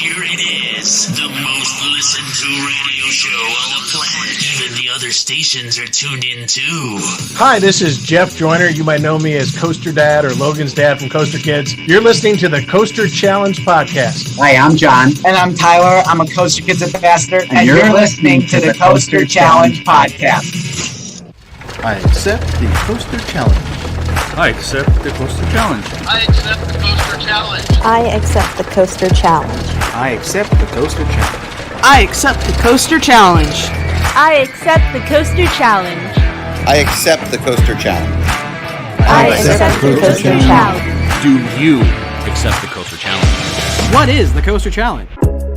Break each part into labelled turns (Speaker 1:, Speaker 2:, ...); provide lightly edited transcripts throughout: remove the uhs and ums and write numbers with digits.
Speaker 1: here it is, the most listened to radio show on the planet. Even the other stations are tuned in too.
Speaker 2: Hi, this is Jeff Joyner. You might know me as Coaster Dad or Logan's dad from Coaster Kids. You're listening to the Coaster Challenge podcast.
Speaker 3: Hi, I'm John.
Speaker 4: And I'm Tyler. I'm a Coaster Kids ambassador.
Speaker 3: And you're listening to the Coaster Challenge podcast.
Speaker 5: I accept the Coaster Challenge.
Speaker 6: I accept the Coaster Challenge.
Speaker 7: I accept the Coaster Challenge.
Speaker 8: I accept the Coaster Challenge.
Speaker 5: I accept the Coaster Challenge.
Speaker 9: I accept the Coaster Challenge.
Speaker 10: I accept the Coaster Challenge.
Speaker 11: I accept the Coaster Challenge.
Speaker 8: I accept the Coaster Challenge.
Speaker 6: Do you accept the Coaster Challenge?
Speaker 9: What is the Coaster Challenge?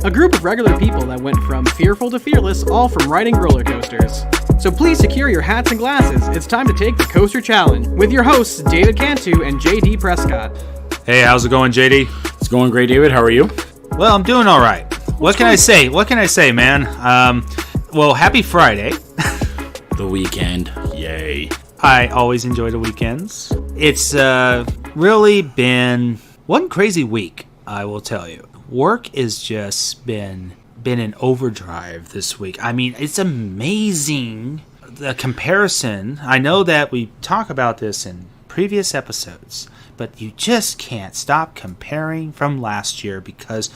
Speaker 9: A group of regular people that went from fearful to fearless, all from riding roller coasters. So please secure your hats and glasses. It's time to take the Coaster Challenge with your hosts, David Cantu and JD Prescott.
Speaker 6: Hey, how's it going, JD?
Speaker 5: It's going great, David. How are you?
Speaker 6: Well, I'm doing all right. What can I say? What can I say, man? Well, happy Friday.
Speaker 5: The weekend. Yay.
Speaker 6: I always enjoy the weekends. It's really been one crazy week, I will tell you. Work has just been in overdrive this week. I mean, it's amazing, the comparison. I know that we talk about this in previous episodes, but you just can't stop comparing from last year, because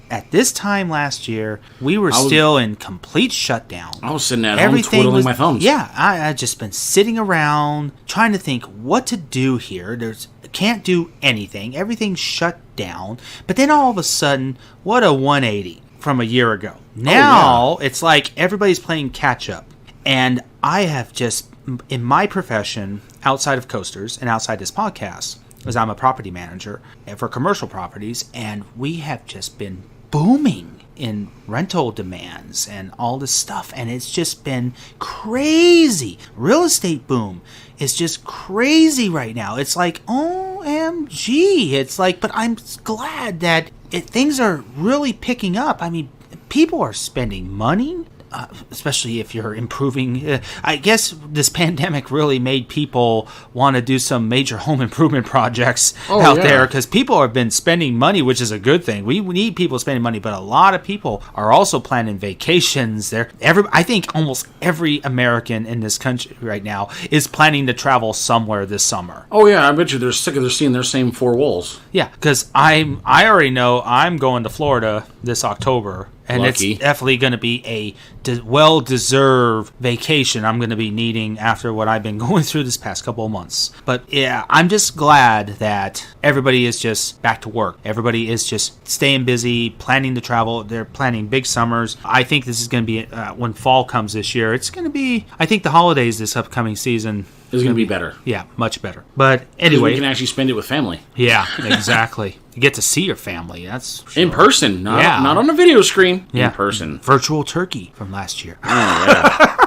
Speaker 6: at this time last year, we were still in complete shutdown.
Speaker 5: I was sitting at home twiddling my thumbs.
Speaker 6: Yeah, I just been sitting around trying to think what to do here. Can't do anything. Everything's shut down. But then all of a sudden, what a 180 from a year ago. Now, It's like everybody's playing catch up. And I have just, in my profession, outside of coasters and outside this podcast, as I'm a property manager for commercial properties, and we have just been booming in rental demands and all this stuff, and it's just been crazy. Real estate boom is just crazy right now. It's like, OMG. It's like, but I'm glad that things are really picking up. I mean, people are spending money. Especially if you're improving. I guess this pandemic really made people want to do some major home improvement projects there, because people have been spending money, which is a good thing. We need people spending money, but a lot of people are also planning vacations. I think almost every American in this country right now is planning to travel somewhere this summer.
Speaker 5: Oh yeah, I bet you they're sick of seeing their same four walls.
Speaker 6: Yeah, because I already know I'm going to Florida this October. And
Speaker 5: Lucky.
Speaker 6: It's definitely going to be a well-deserved vacation I'm going to be needing after what I've been going through this past couple of months. But yeah, I'm just glad that everybody is just back to work. Everybody is just staying busy, planning to travel. They're planning big summers. I think this is going to be, when fall comes this year, it's going to be, I think the holidays this upcoming season
Speaker 5: is going to be better.
Speaker 6: Yeah, much better. But anyway.
Speaker 5: We can actually spend it with family.
Speaker 6: Yeah, exactly. You get to see your family. That's sure.
Speaker 5: In person, not on a video screen.
Speaker 6: Yeah.
Speaker 5: In person.
Speaker 6: Virtual turkey from last year.
Speaker 5: Oh,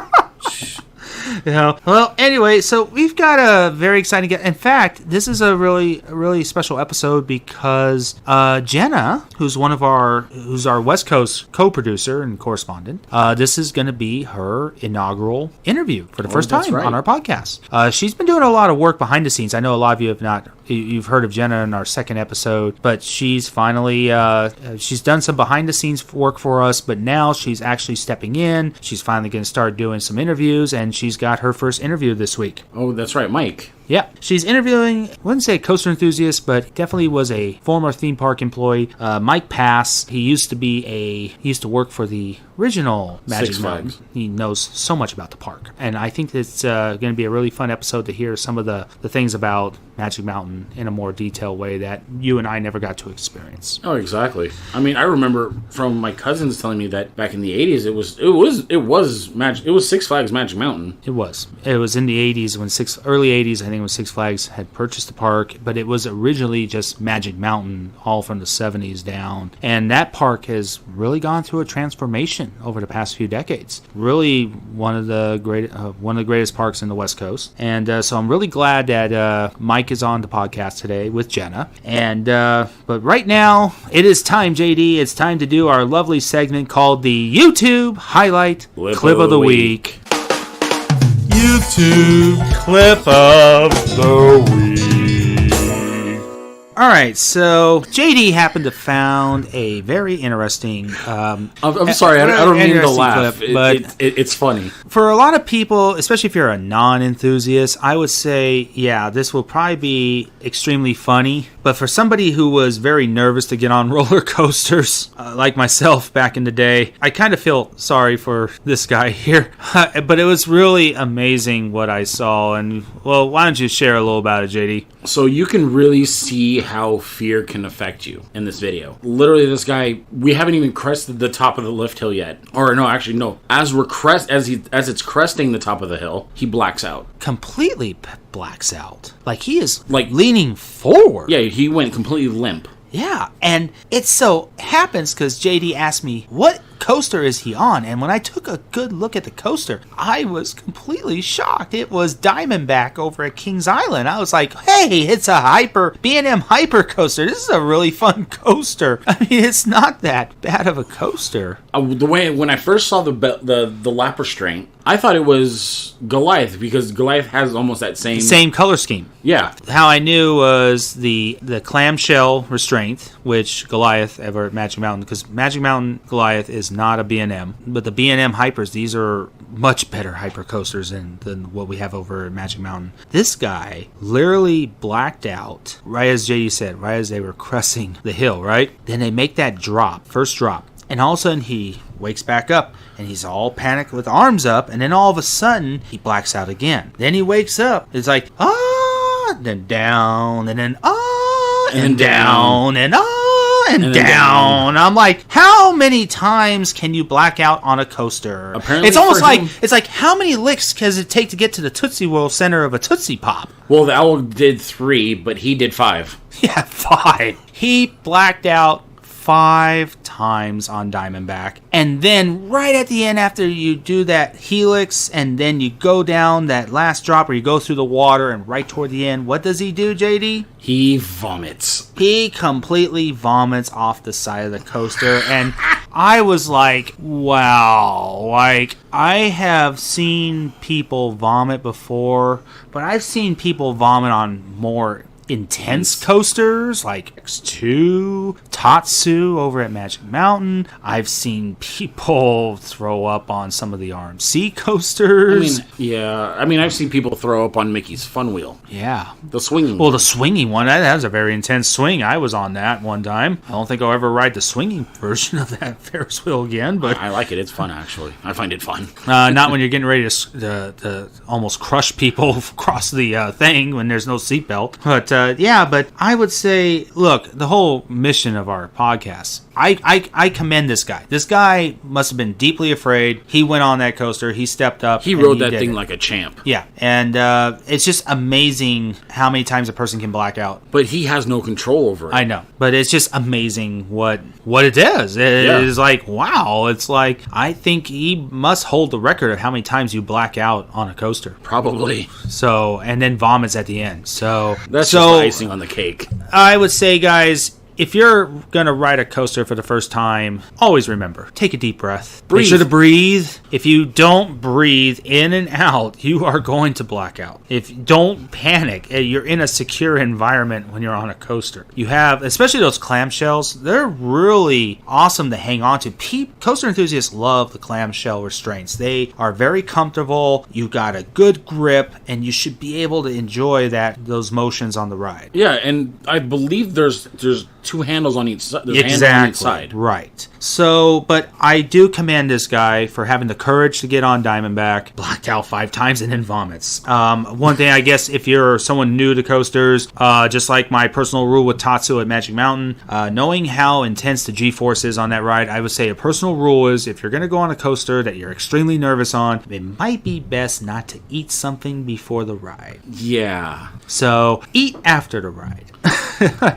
Speaker 5: yeah.
Speaker 6: Well, anyway, so we've got a very exciting guest. In fact, this is a really special episode because Jenna, who's our West Coast co-producer and correspondent, this is going to be her inaugural interview for the first time on our podcast. She's been doing a lot of work behind the scenes. I know a lot of you you've heard of Jenna in our second episode, but she's finally she's done some behind the scenes work for us, but now she's actually stepping in. She's finally going to start doing some interviews, and she's got her first interview this week.
Speaker 5: Oh, that's right, Mike.
Speaker 6: Yeah, she's interviewing, I wouldn't say a coaster enthusiast, but definitely was a former theme park employee. Mike Pass, he used to work for the original Magic Mountain. He knows so much about the park. And I think it's going to be a really fun episode to hear some of the things about Magic Mountain in a more detailed way that you and I never got to experience.
Speaker 5: Oh, exactly. I mean, I remember from my cousins telling me that back in the 80s, it was Six Flags Magic Mountain.
Speaker 6: It was in the 80s when early 80s, I think it was Six Flags had purchased the park, but it was originally just Magic Mountain, all from the 70s down. And that park has really gone through a transformation over the past few decades. Really one of the greatest parks in the West Coast. And so I'm really glad that Mike is on the podcast today with Jenna. And but right now, it is time, JD. It's time to do our lovely segment called the YouTube Highlight Clip of the Week.
Speaker 1: YouTube Clip of the Week.
Speaker 6: All right, so JD happened to found a very interesting.
Speaker 5: I'm sorry, I don't mean to laugh,
Speaker 6: clip, but
Speaker 5: it's funny.
Speaker 6: For a lot of people, especially if you're a non-enthusiast, I would say, yeah, this will probably be extremely funny. But for somebody who was very nervous to get on roller coasters, like myself back in the day, I kind of feel sorry for this guy here. But it was really amazing what I saw. And, well, why don't you share a little about it, JD?
Speaker 5: So you can really see how fear can affect you in this video. Literally, this guy, we haven't even crested the top of the lift hill yet. Or no, actually, no. As it's cresting the top of the hill, he blacks out.
Speaker 6: Completely blacks out. Like he is like leaning forward.
Speaker 5: Yeah, he went completely limp.
Speaker 6: Yeah, and it so happens because JD asked me, what coaster is he on? And when I took a good look at the coaster, I was completely shocked. It was Diamondback over at Kings Island. I was like, hey, it's a B&M hyper coaster. This is a really fun coaster. I mean, it's not that bad of a coaster.
Speaker 5: The way when I first saw the lap restraint, I thought it was Goliath because Goliath has almost that same
Speaker 6: color scheme.
Speaker 5: Yeah.
Speaker 6: How I knew was the clamshell restraint, which Goliath ever at Magic Mountain, because Magic Mountain Goliath is not a B&M, but the B&M hypers, these are much better hyper coasters than what we have over at Magic Mountain. This guy literally blacked out, right as JD said, right as they were cresting the hill, right? Then they make that first drop, and all of a sudden he wakes back up. And he's all panicked with arms up. And then all of a sudden, he blacks out again. Then he wakes up. It's like, then down, and then and down, and and down. I'm like, how many times can you black out on a coaster?
Speaker 5: Apparently
Speaker 6: it's almost like, it's like, how many licks does it take to get to the Tootsie Roll center of a Tootsie Pop?
Speaker 5: Well, the owl did 3, but he did 5.
Speaker 6: Yeah, 5. He blacked out 5 times on Diamondback. And then right at the end, after you do that helix and then you go down that last drop or you go through the water and right toward the end, what does he do, JD?
Speaker 5: He vomits.
Speaker 6: He completely vomits off the side of the coaster. And I was like, wow. Like, I have seen people vomit before, but I've seen people vomit on more intense coasters like X2, Tatsu over at Magic Mountain. I've seen people throw up on some of the RMC coasters.
Speaker 5: I've seen people throw up on Mickey's Fun Wheel.
Speaker 6: Yeah.
Speaker 5: The swinging
Speaker 6: one. The swinging one, that was a very intense swing. I was on that one time. I don't think I'll ever ride the swinging version of that Ferris wheel again, but
Speaker 5: I like it. It's fun, actually. I find it fun.
Speaker 6: Not when you're getting ready to almost crush people across the thing when there's no seatbelt. But but I would say, look, the whole mission of our podcast, I commend this guy. This guy must have been deeply afraid. He went on that coaster. He stepped up.
Speaker 5: He rode that thing like a champ.
Speaker 6: Yeah, and it's just amazing how many times a person can black out.
Speaker 5: But he has no control over it.
Speaker 6: I know, but it's just amazing what it does. It is like, wow. It's like, I think he must hold the record of how many times you black out on a coaster.
Speaker 5: Probably.
Speaker 6: So, and then vomits at the end. So
Speaker 5: that's just icing on the cake.
Speaker 6: I would say, guys, if you're going to ride a coaster for the first time, always remember, take a deep breath. Make sure to breathe. If you don't breathe in and out, you are going to black out. Don't panic. You're in a secure environment when you're on a coaster. You have, especially those clamshells, they're really awesome to hang on to. Coaster enthusiasts love the clamshell restraints. They are very comfortable. You got a good grip, and you should be able to enjoy those motions on the ride.
Speaker 5: Yeah, and I believe there's 2 handles on each side.
Speaker 6: Exactly. Right. So, but I do commend this guy for having the courage to get on Diamondback, blacked out 5 times, and then vomits. One thing, I guess, if you're someone new to coasters, just like my personal rule with Tatsu at Magic Mountain, knowing how intense the G-force is on that ride, I would say a personal rule is if you're going to go on a coaster that you're extremely nervous on, it might be best not to eat something before the ride.
Speaker 5: Yeah.
Speaker 6: So, eat after the ride.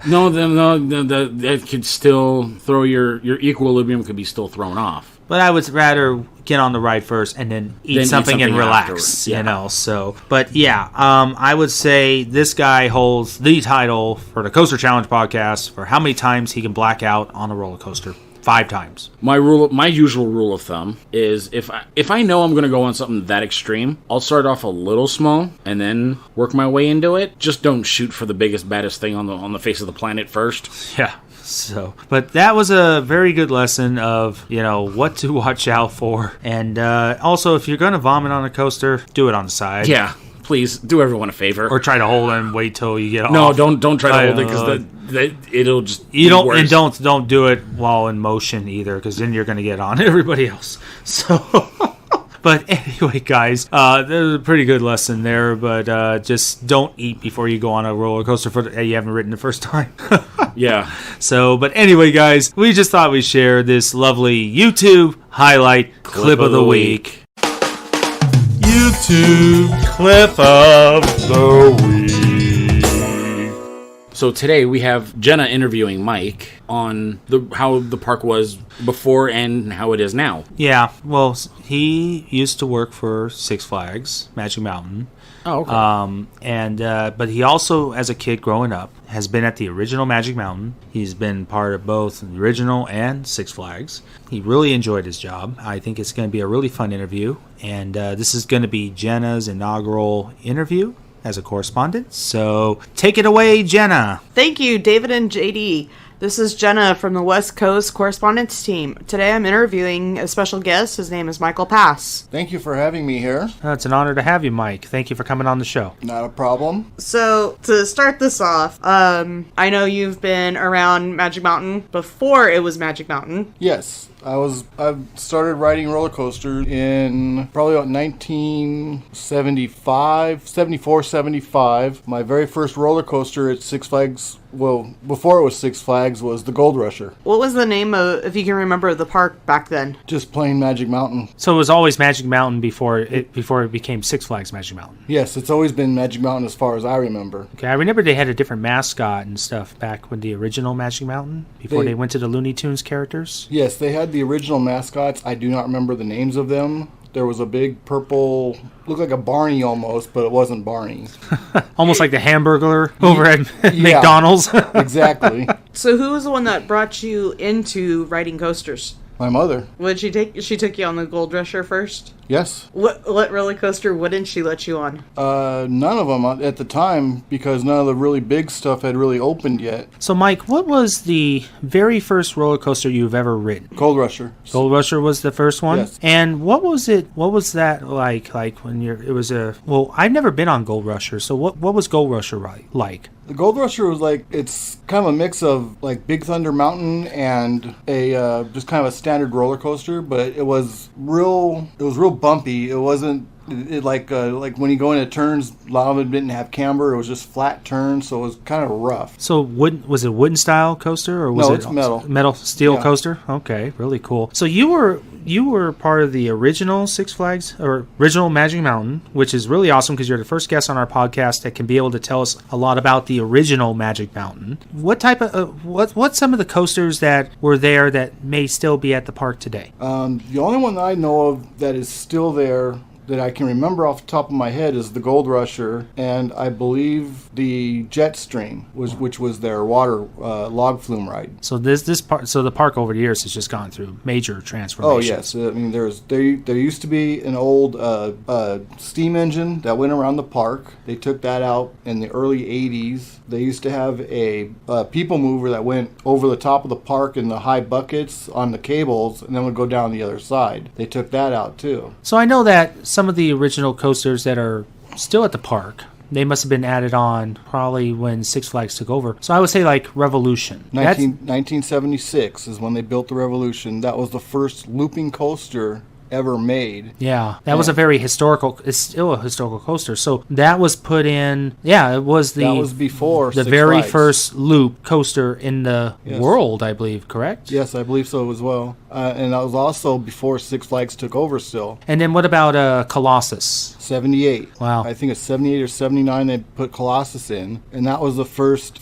Speaker 5: No, that could still throw your equilibrium could be still thrown off.
Speaker 6: But I would rather get on the ride first and then eat something and relax,
Speaker 5: yeah.
Speaker 6: So, but yeah, I would say this guy holds the title for the Coaster Challenge podcast for how many times he can black out on a roller coaster. 5 times.
Speaker 5: My usual rule of thumb is if I know I'm going to go on something that extreme, I'll start off a little small and then work my way into it. Just don't shoot for the biggest, baddest thing on the face of the planet first.
Speaker 6: Yeah. So, but that was a very good lesson of, what to watch out for. And also, if you're going to vomit on a coaster, do it on the side.
Speaker 5: Yeah. Please do everyone a favor,
Speaker 6: or try to hold it and wait till you get off.
Speaker 5: No, don't try to hold it because it'll just
Speaker 6: and don't do it while in motion either, because then you're going to get on everybody else. So, but anyway, guys, there's a pretty good lesson there. But just don't eat before you go on a roller coaster you haven't ridden the first time.
Speaker 5: Yeah.
Speaker 6: So, but anyway, guys, we just thought we'd share this lovely YouTube highlight clip of the week. YouTube clip of the week.
Speaker 5: So today we have Jenna interviewing Mike on how the park was before and how it is now.
Speaker 6: Yeah, well, he used to work for Six Flags Magic Mountain.
Speaker 5: Oh, okay.
Speaker 6: But he also, as a kid growing up, has been at the original Magic Mountain. He's been part of both the original and Six Flags. He really enjoyed his job. I think it's going to be a really fun interview. And this is going to be Jenna's inaugural interview as a correspondent. So take it away, Jenna.
Speaker 12: Thank you, David and JD. This is Jenna from the West Coast Correspondence Team. Today I'm interviewing a special guest. His name is Michael Pass.
Speaker 13: Thank you for having me here.
Speaker 6: It's an honor to have you, Mike. Thank you for coming on the show.
Speaker 13: Not a problem.
Speaker 12: So, to start this off, I know you've been around Magic Mountain before it was Magic Mountain.
Speaker 13: Yes. I started riding roller coasters in probably about 74, 75. My very first roller coaster at Six Flags, well, before it was Six Flags, was the Gold Rusher.
Speaker 12: What was the name of, if you can remember, the park back then?
Speaker 13: Just plain Magic Mountain.
Speaker 6: So it was always Magic Mountain before it became Six Flags Magic Mountain?
Speaker 13: Yes, it's always been Magic Mountain as far as I remember.
Speaker 6: Okay, I remember they had a different mascot and stuff back when the original Magic Mountain, before they went to the Looney Tunes characters.
Speaker 13: Yes, they had the original mascots. I do not remember the names of them. There was a big purple, looked like a Barney almost, but it wasn't Barney.
Speaker 6: Almost like the Hamburglar over at McDonald's.
Speaker 13: Exactly.
Speaker 12: So who was the one that brought you into riding coasters?
Speaker 13: My mother.
Speaker 12: Would she take? She took you on the Gold Rusher first?
Speaker 13: Yes.
Speaker 12: What roller coaster wouldn't she let you on?
Speaker 13: None of them at the time, because none of the really big stuff had really opened yet.
Speaker 6: So, Mike, what was the very first roller coaster you've ever ridden?
Speaker 13: Gold Rusher.
Speaker 6: Gold Rusher was the first one?
Speaker 13: Yes.
Speaker 6: And what was it? What was that like? Like when it was well, I've never been on Gold Rusher, so what was Gold Rusher like?
Speaker 13: The Gold Rusher was it's kind of a mix of like Big Thunder Mountain and a just kind of a standard roller coaster, but it was real bumpy. It wasn't like when you go into turns, a lot of it didn't have camber. It was just flat turns, so it was kind of rough.
Speaker 6: So was it wooden style coaster or was
Speaker 13: no,
Speaker 6: it
Speaker 13: it's metal?
Speaker 6: Metal steel coaster? Okay, really cool. So you were part of the original Six Flags or original Magic Mountain, which is really awesome because you're the first guest on our podcast that can be able to tell us a lot about the original Magic Mountain. What type of what's some of the coasters that were there that may still be at the park today?
Speaker 13: The only one that I know of that is still there that I can remember off the top of my head is the Gold Rusher, and I believe the Jetstream, which was their water log flume ride.
Speaker 6: So the park over the years has just gone through major transformations.
Speaker 13: Oh yes, I mean there used to be an old steam engine that went around the park. They took that out in the early '80s. They used to have a people mover that went over the top of the park in the high buckets on the cables, and then would go down the other side. They took that out too.
Speaker 6: So I know that some of the original coasters that are still at the park, they must have been added on probably when Six Flags took over. So I would say like Revolution.
Speaker 13: 1976 is when they built the Revolution. That was the first looping coaster ever made.
Speaker 6: Yeah, that was a very historical, it's still a historical coaster. So that was put in, it was
Speaker 13: that was before
Speaker 6: the
Speaker 13: Six
Speaker 6: very
Speaker 13: Flags.
Speaker 6: first loop coaster in the world, I believe, correct?
Speaker 13: Yes, I believe so as well. And that was also before Six Flags took over still.
Speaker 6: And then what about Colossus?
Speaker 13: 78.
Speaker 6: Wow.
Speaker 13: I think it's 78 or 79 they put Colossus in. And that was the first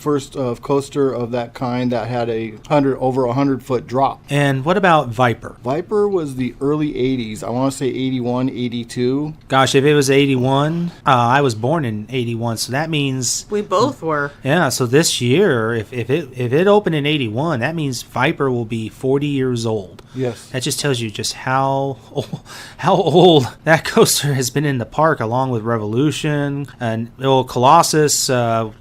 Speaker 13: coaster of that kind that had over 100-foot drop.
Speaker 6: And what about Viper?
Speaker 13: Viper was the early 80s. 80s. I want to say 81, 82.
Speaker 6: Gosh, if it was 81, I was born in 81, so that means
Speaker 12: we both were.
Speaker 6: Yeah, so this year, if it opened in 81, that means Viper will be 40 years old.
Speaker 13: Yes.
Speaker 6: That just tells you just how old that coaster has been in the park, along with Revolution and Colossus,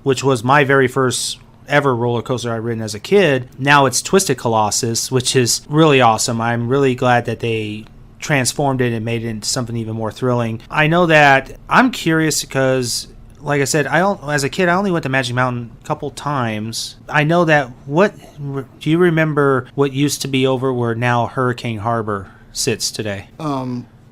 Speaker 6: which was my very first ever roller coaster I'd ridden as a kid. Now it's Twisted Colossus, which is really awesome. I'm really glad that they transformed it and made it into something even more thrilling. I know that I'm curious because, like I said, as a kid, I only went to Magic Mountain a couple times. I know that do you remember what used to be over where now Hurricane Harbor sits today?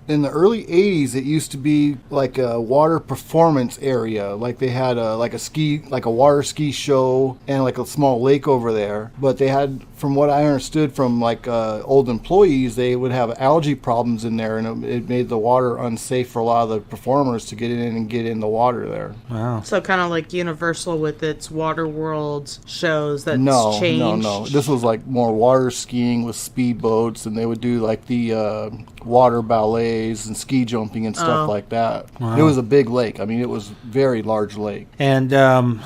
Speaker 13: In the early 80s, it used to be like a water performance area. Like they had a water ski show and like a small lake over there. But they had, from what I understood from old employees, they would have algae problems in there, and it made the water unsafe for a lot of the performers to get in and get in the water there.
Speaker 6: Wow.
Speaker 12: So kind of like Universal with its Water World shows that's changed.
Speaker 13: No. This was like more water skiing with speedboats, and they would do like the water ballets and ski jumping and stuff like that. Wow. It was a big lake. I mean, it was a very large lake.
Speaker 6: And and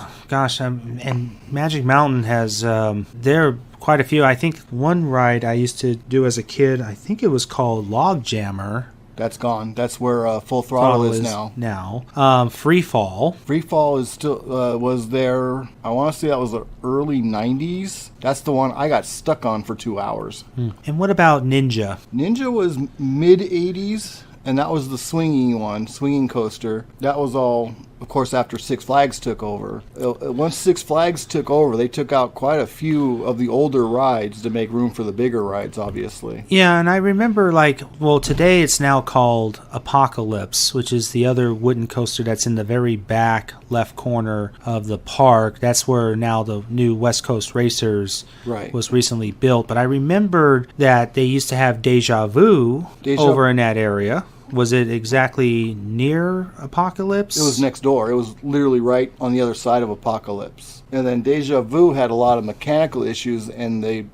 Speaker 6: Magic Mountain has there are quite a few. I think one ride I used to do as a kid, I think it was called Log Jammer.
Speaker 13: That's gone. That's where Full Throttle is now.
Speaker 6: Free Fall.
Speaker 13: Free Fall is still was there. I want to say that was the early 90s. That's the one I got stuck on for 2 hours.
Speaker 6: And what about Ninja?
Speaker 13: Ninja was mid 80s, and that was the swinging coaster. That was all, of course, after Six Flags took over. Once Six Flags took over, they took out quite a few of the older rides to make room for the bigger rides, obviously.
Speaker 6: Yeah, and I remember, today it's now called Apocalypse, which is the other wooden coaster that's in the very back left corner of the park. That's where now the new West Coast Racers was recently built. But I remembered that they used to have Deja Vu over in that area. Was it exactly near Apocalypse?
Speaker 13: It was next door. It was literally right on the other side of Apocalypse. And then Deja Vu had a lot of mechanical issues, and the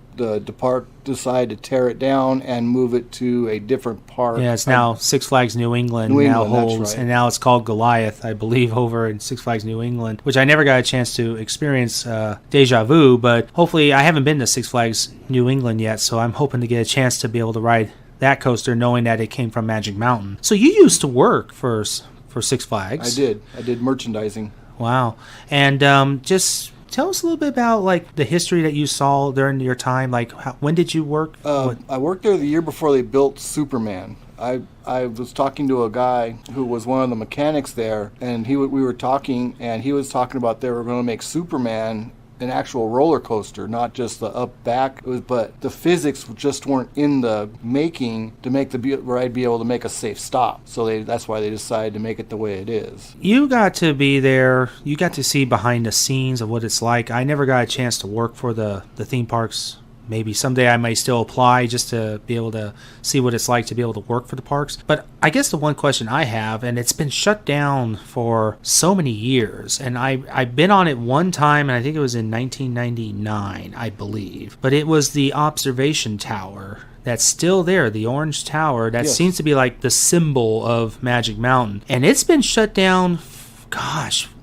Speaker 13: park decided to tear it down and move it to a different park.
Speaker 6: Yeah, it's now Six Flags New England now holds, that's right. And now it's called Goliath, I believe, over in Six Flags New England, which I never got a chance to experience Deja Vu, but hopefully I haven't been to Six Flags New England yet, so I'm hoping to get a chance to be able to ride that coaster, knowing that it came from Magic Mountain. So you used to work for Six Flags.
Speaker 13: I did merchandising.
Speaker 6: Wow. And just tell us a little bit about the history that you saw during your time. When did you work?
Speaker 13: I worked there the year before they built Superman. I was talking to a guy who was one of the mechanics there, and we were talking, and he was talking about they were going to make Superman an actual roller coaster, not just the up back. But the physics just weren't in the making to make the ride be able to make a safe stop. So that's why they decided to make it the way it is.
Speaker 6: You got to be there. You got to see behind the scenes of what it's like. I never got a chance to work for the theme parks. Maybe someday I may still apply just to be able to see what it's like to be able to work for the parks. But I guess the one question I have, and it's been shut down for so many years, and I've been on it one time, and I think it was in 1999, I believe. But it was the observation tower that's still there, the orange tower. That seems to be like the symbol of Magic Mountain. And it's been shut down,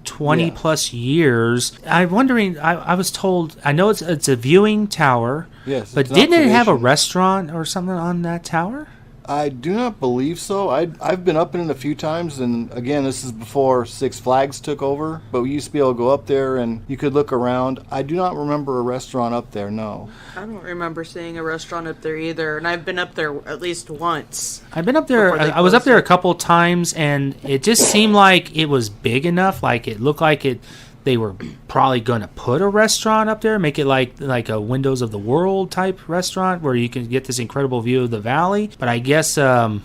Speaker 6: 20 plus years. I'm wondering, I was told, I know it's a viewing tower, but didn't it have a restaurant or something on that tower?
Speaker 13: I do not believe so. I've been up in it a few times, and again, this is before Six Flags took over, but we used to be able to go up there and you could look around. I do not remember a restaurant up there, no.
Speaker 12: I don't remember seeing a restaurant up there either, and I've been up there at least once.
Speaker 6: I've been up there, I was up there a couple times, and it just seemed like it was big enough, it looked like they were probably going to put a restaurant up there, make it like a Windows of the World type restaurant where you can get this incredible view of the valley. But I guess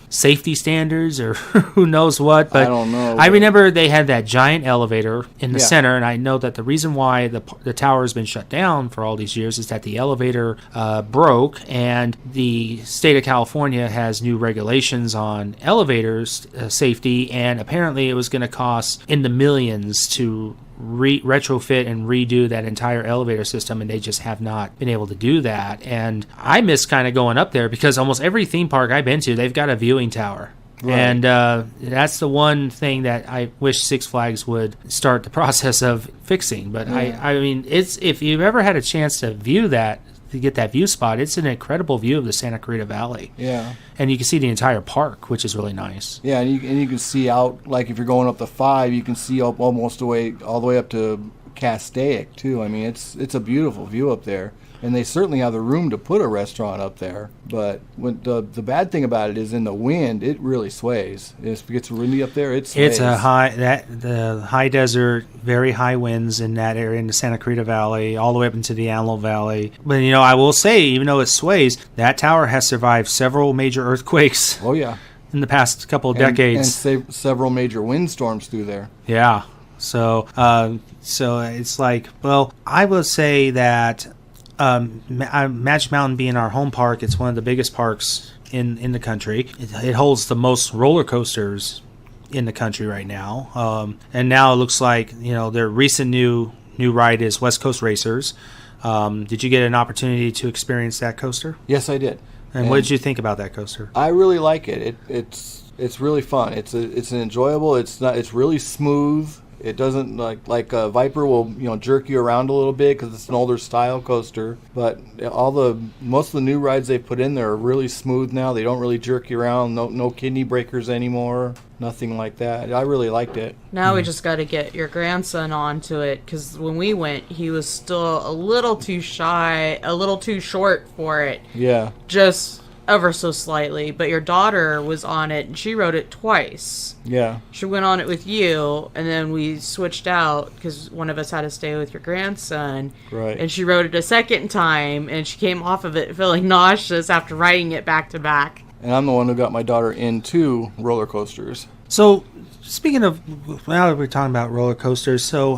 Speaker 6: safety standards or who knows what. But
Speaker 13: I don't know.
Speaker 6: I remember they had that giant elevator in the center, and I know that the reason why the tower has been shut down for all these years is that the elevator broke, and the state of California has new regulations on elevators safety, and apparently it was going to cost in the millions to retrofit and redo that entire elevator system, and they just have not been able to do that. And I miss kind of going up there because almost every theme park I've been to, they've got a viewing tower. Right. And that's the one thing that I wish Six Flags would start the process of fixing. But I mean, it's if you've ever had a chance to view that, to get that view spot, it's an incredible view of the Santa Clarita Valley. Yeah. And you can see the entire park, which is really nice.
Speaker 13: Yeah, and you can see out, like if you're going up the 5, you can see up almost all the way up to Castaic too. I mean, it's a beautiful view up there. And they certainly have the room to put a restaurant up there. But the bad thing about it is in the wind, it really sways. If it gets windy up there, it sways.
Speaker 6: It's the high desert, very high winds in that area in the Santa Clarita Valley, all the way up into the Antelope Valley. But I will say, even though it sways, that tower has survived several major earthquakes.
Speaker 13: Oh yeah,
Speaker 6: in the past couple of decades,
Speaker 13: and several major windstorms through there.
Speaker 6: Yeah. So it's like, well, I will say that. Magic Mountain being our home park, it's one of the biggest parks in the country. It holds the most roller coasters in the country right now. And now it looks like their recent new ride is West Coast Racers. Did you get an opportunity to experience that coaster?
Speaker 13: Yes, I did.
Speaker 6: And what did you think about that coaster?
Speaker 13: I really like it. It's really fun. It's an enjoyable. It's really smooth. It doesn't like Viper will jerk you around a little bit because it's an older style coaster. But most of the new rides they put in there are really smooth now. They don't really jerk you around. No kidney breakers anymore. Nothing like that. I really liked it.
Speaker 12: Now we just got to get your grandson onto it because when we went, he was still a little too shy, a little too short for it.
Speaker 13: Yeah.
Speaker 12: Just ever so slightly, but your daughter was on it and she rode it twice.
Speaker 13: Yeah.
Speaker 12: She went on it with you, and then we switched out because one of us had to stay with your grandson.
Speaker 13: Right.
Speaker 12: And she rode it a second time, and she came off of it feeling nauseous after riding it back to back.
Speaker 13: And I'm the one who got my daughter into roller coasters.
Speaker 6: So, speaking of, now that we're talking about roller coasters, so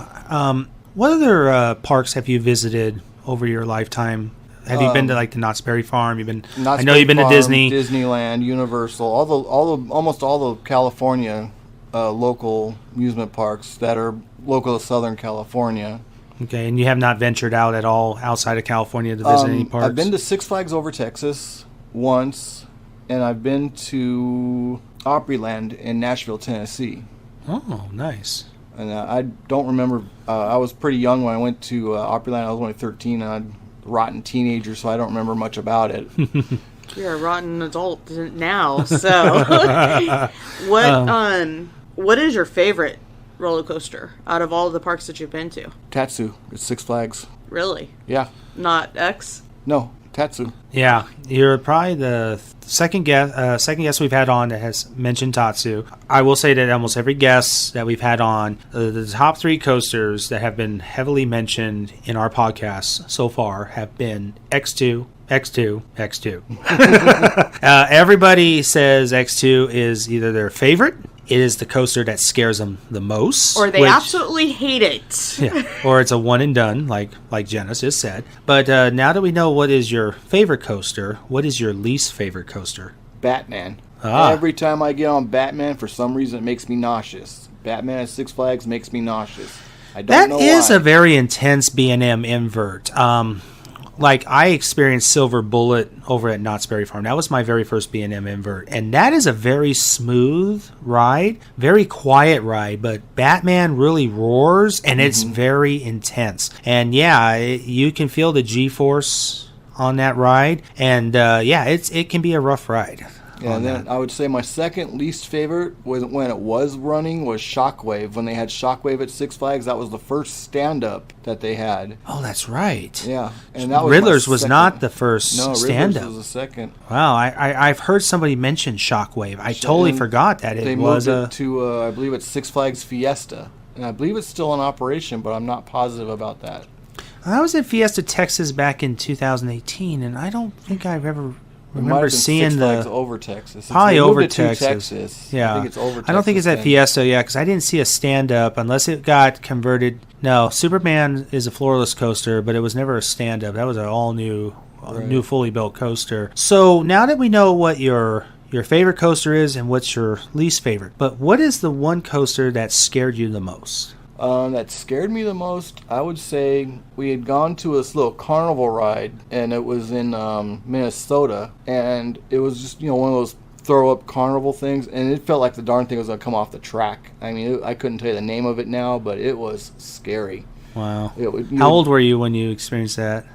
Speaker 6: what other parks have you visited over your lifetime? Have you been to the Knott's Berry Farm? I know you've been to Disney,
Speaker 13: Disneyland, Universal, almost all the California local amusement parks that are local to Southern California.
Speaker 6: Okay, and you have not ventured out at all outside of California to visit any parks?
Speaker 13: I've been to Six Flags Over Texas once, and I've been to Opryland in Nashville, Tennessee.
Speaker 6: Oh, nice.
Speaker 13: And I don't remember. I was pretty young when I went to Opryland. I was only 13, and I'd rotten teenager, so I don't remember much about it.
Speaker 12: You're a rotten adult now, so what is your favorite roller coaster out of all of the parks that you've been to?
Speaker 13: Tatsu. It's Six Flags.
Speaker 12: Really?
Speaker 13: Yeah.
Speaker 12: Not X?
Speaker 13: No, Tatsu.
Speaker 6: Yeah, you're probably the second guest we've had on that has mentioned Tatsu. I will say that almost every guest that we've had on, the top 3 coasters that have been heavily mentioned in our podcast so far have been X2, X2, X2. Everybody says X2 is either their favorite, it is the coaster that scares them the most.
Speaker 12: Or they absolutely hate it.
Speaker 6: Yeah, or it's a one and done, like Jenna just said. But now that we know what is your favorite coaster, what is your least favorite coaster?
Speaker 13: Batman. Every time I get on Batman, for some reason, it makes me nauseous. Batman at Six Flags makes me nauseous. I don't know why.
Speaker 6: That is a very intense B&M invert. I experienced Silver Bullet over at Knott's Berry Farm. That was my very first B&M invert. And that is a very smooth ride, very quiet ride, but Batman really roars, and it's very intense. And yeah, you can feel the G-force on that ride. And it can be a rough ride.
Speaker 13: Yeah, and then I would say my second least favorite was when it was running was Shockwave. When they had Shockwave at Six Flags, that was the first stand-up that they had.
Speaker 6: Oh, that's right.
Speaker 13: Yeah, and that was
Speaker 6: Riddler's was not the first stand-up.
Speaker 13: Riddler's was the second.
Speaker 6: Wow, I've heard somebody mention Shockwave. I totally forgot that
Speaker 13: they moved it to I believe it's Six Flags Fiesta, and I believe it's still in operation, but I'm not positive about that.
Speaker 6: I was at Fiesta, Texas back in 2018, and I don't think I've ever remember seeing
Speaker 13: Six Flags over Texas.
Speaker 6: Probably over Texas. Yeah,
Speaker 13: I think it's over Texas.
Speaker 6: I don't think it's at Fiesta, because I didn't see a stand-up unless it got converted. No, Superman is a floorless coaster, but it was never a stand-up. That was an all-new, new fully built coaster. So now that we know what your favorite coaster is and what's your least favorite, but what is the one coaster that scared you the most?
Speaker 13: That scared me the most, I would say we had gone to this little carnival ride, and it was in Minnesota, and it was just, one of those throw-up carnival things, and it felt like the darn thing was going to come off the track. I mean, I couldn't tell you the name of it now, but it was scary.
Speaker 6: Wow. How old were you when you experienced that?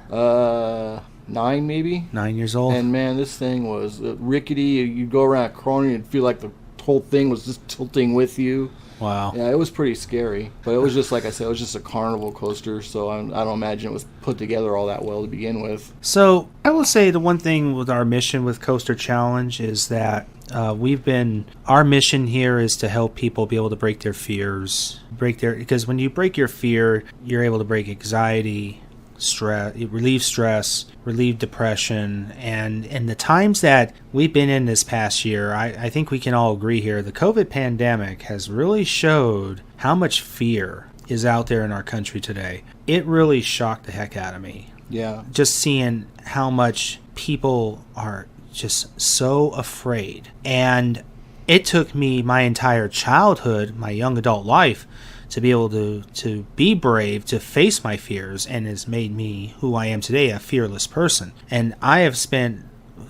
Speaker 13: 9 maybe.
Speaker 6: 9 years old?
Speaker 13: And man, this thing was rickety. You'd go around a corner and you'd feel like the whole thing was just tilting with you.
Speaker 6: Wow.
Speaker 13: Yeah, it was pretty scary. But it was just, like I said, it was just a carnival coaster, so I don't imagine it was put together all that well to begin with.
Speaker 6: So I will say the one thing with our mission with Coaster Challenge is that our mission here is to help people be able to break their fears. Because when you break your fear, you're able to break anxiety, relieve stress, relieve depression, and in the times that we've been in this past year, I think we can all agree here, the COVID pandemic has really showed how much fear is out there in our country today. It really shocked the heck out of me.
Speaker 13: Yeah.
Speaker 6: Just seeing how much people are just so afraid. And it took me my entire childhood, my young adult life, to be able to be brave, to face my fears, and has made me who I am today, a fearless person. And I have spent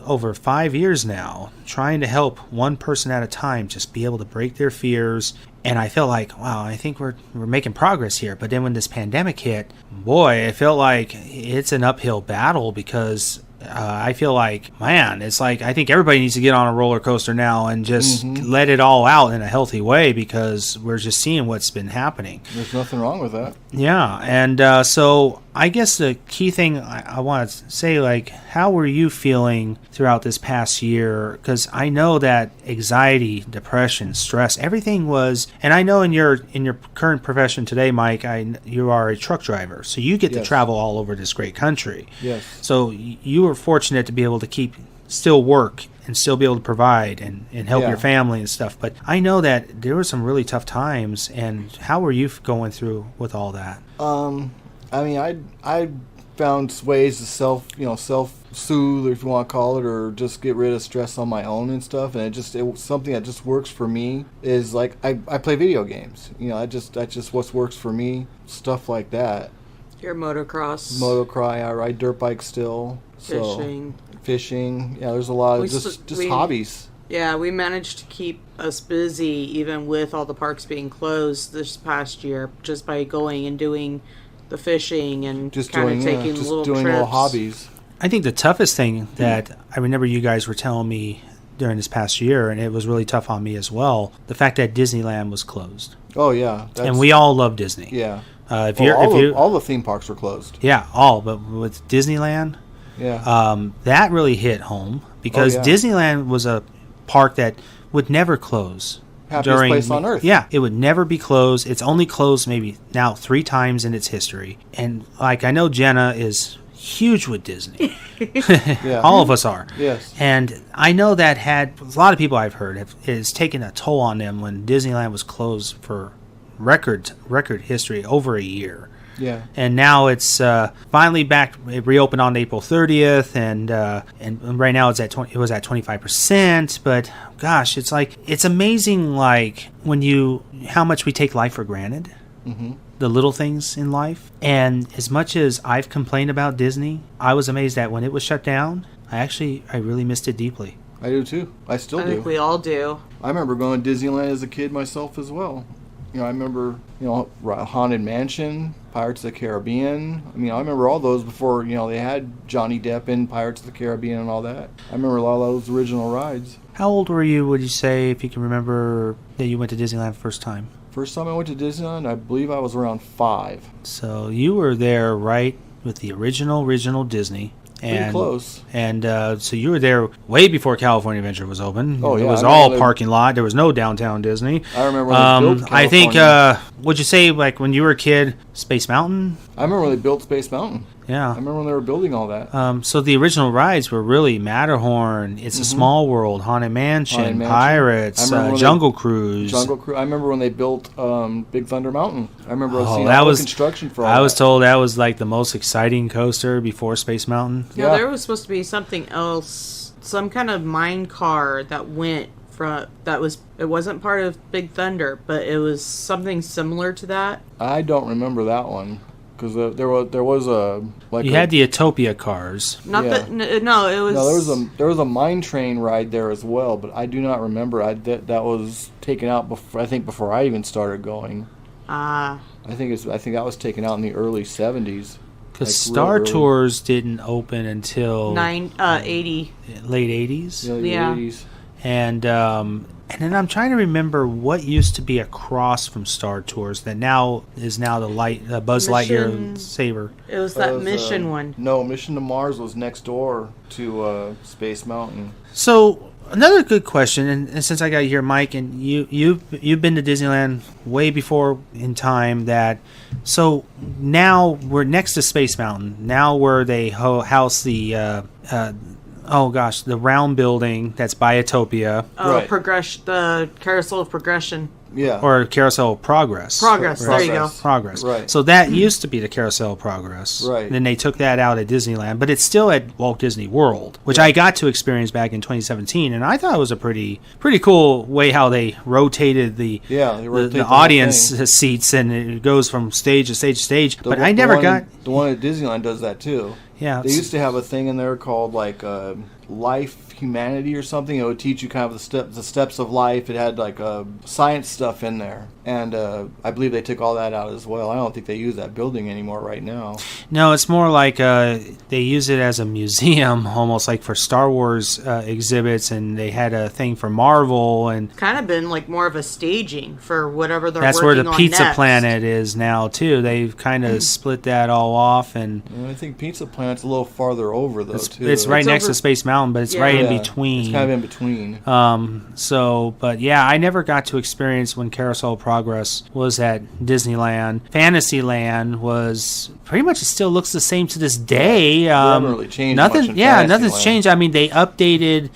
Speaker 6: over 5 years now trying to help one person at a time just be able to break their fears. And I felt like, wow, I think we're making progress here. But then when this pandemic hit, boy, it felt like it's an uphill battle, because I feel like, man, it's like I think everybody needs to get on a roller coaster now and just let it all out in a healthy way, because we're just seeing what's been happening.
Speaker 13: There's nothing wrong with that.
Speaker 6: Yeah, and so I guess the key thing I want to say, like, how were you feeling throughout this past year? Because I know that anxiety, depression, stress, everything was, and I know in your current profession today, Mike, you are a truck driver, so you get to travel all over this great country.
Speaker 13: Yes.
Speaker 6: So you were fortunate to be able to still work and still be able to provide and help your family and stuff. But I know that there were some really tough times, and how were you going through with all that?
Speaker 13: I mean, I found ways to self-soothe, if you want to call it, or just get rid of stress on my own and stuff. And it was something that just works for me is like I play video games. That's just what works for me. Stuff like that.
Speaker 12: Your motocross.
Speaker 13: I ride dirt bikes still. Fishing. Yeah, there's a lot of just hobbies.
Speaker 12: Yeah, we managed to keep us busy even with all the parks being closed this past year, just by going and doing the fishing and just kind of taking little trips.
Speaker 13: Little hobbies.
Speaker 6: I think the toughest thing that I remember you guys were telling me during this past year, and it was really tough on me as well, the fact that Disneyland was closed.
Speaker 13: Oh yeah,
Speaker 6: and we all love Disney.
Speaker 13: Yeah.
Speaker 6: All
Speaker 13: the theme parks were closed.
Speaker 6: Yeah, but with Disneyland, that really hit home, because Disneyland was a park that would never close.
Speaker 13: Happiest place on earth.
Speaker 6: Yeah, it would never be closed. It's only closed maybe now 3 times in its history. And like, I know Jenna is huge with Disney. All of us are.
Speaker 13: Yes.
Speaker 6: And I know that a lot of people I've heard has taken a toll on them when Disneyland was closed for record history over a year.
Speaker 13: Yeah.
Speaker 6: And now it's finally back. It reopened on April 30th, and right now it was at 25%. But gosh, it's amazing, like how much we take life for granted.
Speaker 13: Mm-hmm.
Speaker 6: The little things in life. And as much as I've complained about Disney, I was amazed that when it was shut down, I really missed it deeply.
Speaker 13: I do too. I still do.
Speaker 12: I think we all do.
Speaker 13: I remember going to Disneyland as a kid myself as well. I remember, Haunted Mansion, Pirates of the Caribbean. I remember all those before, they had Johnny Depp in Pirates of the Caribbean and all that. I remember a lot of those original rides.
Speaker 6: How old were you, would you say, if you can remember, that you went to Disneyland the first time?
Speaker 13: First time I went to Disneyland, I believe I was around 5.
Speaker 6: So you were there right with the original Disney.
Speaker 13: Pretty close.
Speaker 6: And so you were there way before California Adventure was open.
Speaker 13: Oh, yeah.
Speaker 6: It was all parking lot. There was no downtown Disney.
Speaker 13: I remember when they built California.
Speaker 6: I think, would you say, like, when you were a kid, Space Mountain?
Speaker 13: I remember when they built Space Mountain.
Speaker 6: Yeah.
Speaker 13: I remember when they were building all that.
Speaker 6: So the original rides were really Matterhorn, It's a Small World, Haunted Mansion, Pirates, Jungle Cruise.
Speaker 13: I remember when they built Big Thunder Mountain. I remember seeing all the construction for all that.
Speaker 6: I was told that was like the most exciting coaster before Space Mountain.
Speaker 12: Yeah, there was supposed to be something else, some kind of mine car that went it wasn't part of Big Thunder, but it was something similar to that.
Speaker 13: I don't remember that one. Because there was a
Speaker 6: you had the Utopia cars.
Speaker 12: Not that no, it was
Speaker 13: there was a mine train ride there as well, but I do not remember. That was taken out before I even started going.
Speaker 12: I
Speaker 13: think that was taken out in the early 70s.
Speaker 6: Because Star Tours didn't open until
Speaker 12: 80
Speaker 6: late 80s.
Speaker 13: Yeah, late 80s.
Speaker 6: And then I'm trying to remember what used to be across from Star Tours that now is the Buzz Lightyear Saber.
Speaker 12: It was that Mission one.
Speaker 13: No, Mission to Mars was next door to Space Mountain.
Speaker 6: So another good question, and since I got you here, Mike, and you've been to Disneyland way before in time. So now we're next to Space Mountain. Now where they house the the round building that's by Utopia.
Speaker 12: Oh, right. The Carousel of Progression.
Speaker 13: Yeah.
Speaker 6: Or Carousel of Progress.
Speaker 12: There you go.
Speaker 6: Progress.
Speaker 13: Right.
Speaker 6: So that used to be the Carousel of Progress.
Speaker 13: Right.
Speaker 6: And then they took that out at Disneyland, but it's still at Walt Disney World, which I got to experience back in 2017, and I thought it was a pretty cool way how they rotated the audience seats, and it goes from stage to stage to stage.
Speaker 13: The one at Disneyland does that too.
Speaker 6: Yeah.
Speaker 13: They used to have a thing in there called Life Humanity or something. It would teach you kind of the steps of life. It had science stuff in there, and I believe they took all that out as well. I don't think they use that building anymore right now.
Speaker 6: No, it's more like they use it as a museum, almost like for Star Wars exhibits, and they had a thing for Marvel, and
Speaker 12: kind of been like more of a staging for whatever they're
Speaker 6: that's
Speaker 12: working
Speaker 6: where
Speaker 12: on
Speaker 6: the Pizza
Speaker 12: next.
Speaker 6: Planet is now too. They've kind of split that all off, and
Speaker 13: I think Pizza Planet's a little farther over though too.
Speaker 6: It's right next to Space Mountain, but it's right in between.
Speaker 13: It's kind of in between.
Speaker 6: But yeah, I never got to experience when Carousel of Progress was at Disneyland. Fantasyland was pretty much, it still looks the same to this day.
Speaker 13: Haven't really changed
Speaker 6: nothing.
Speaker 13: Much in
Speaker 6: nothing's changed. I mean, they updated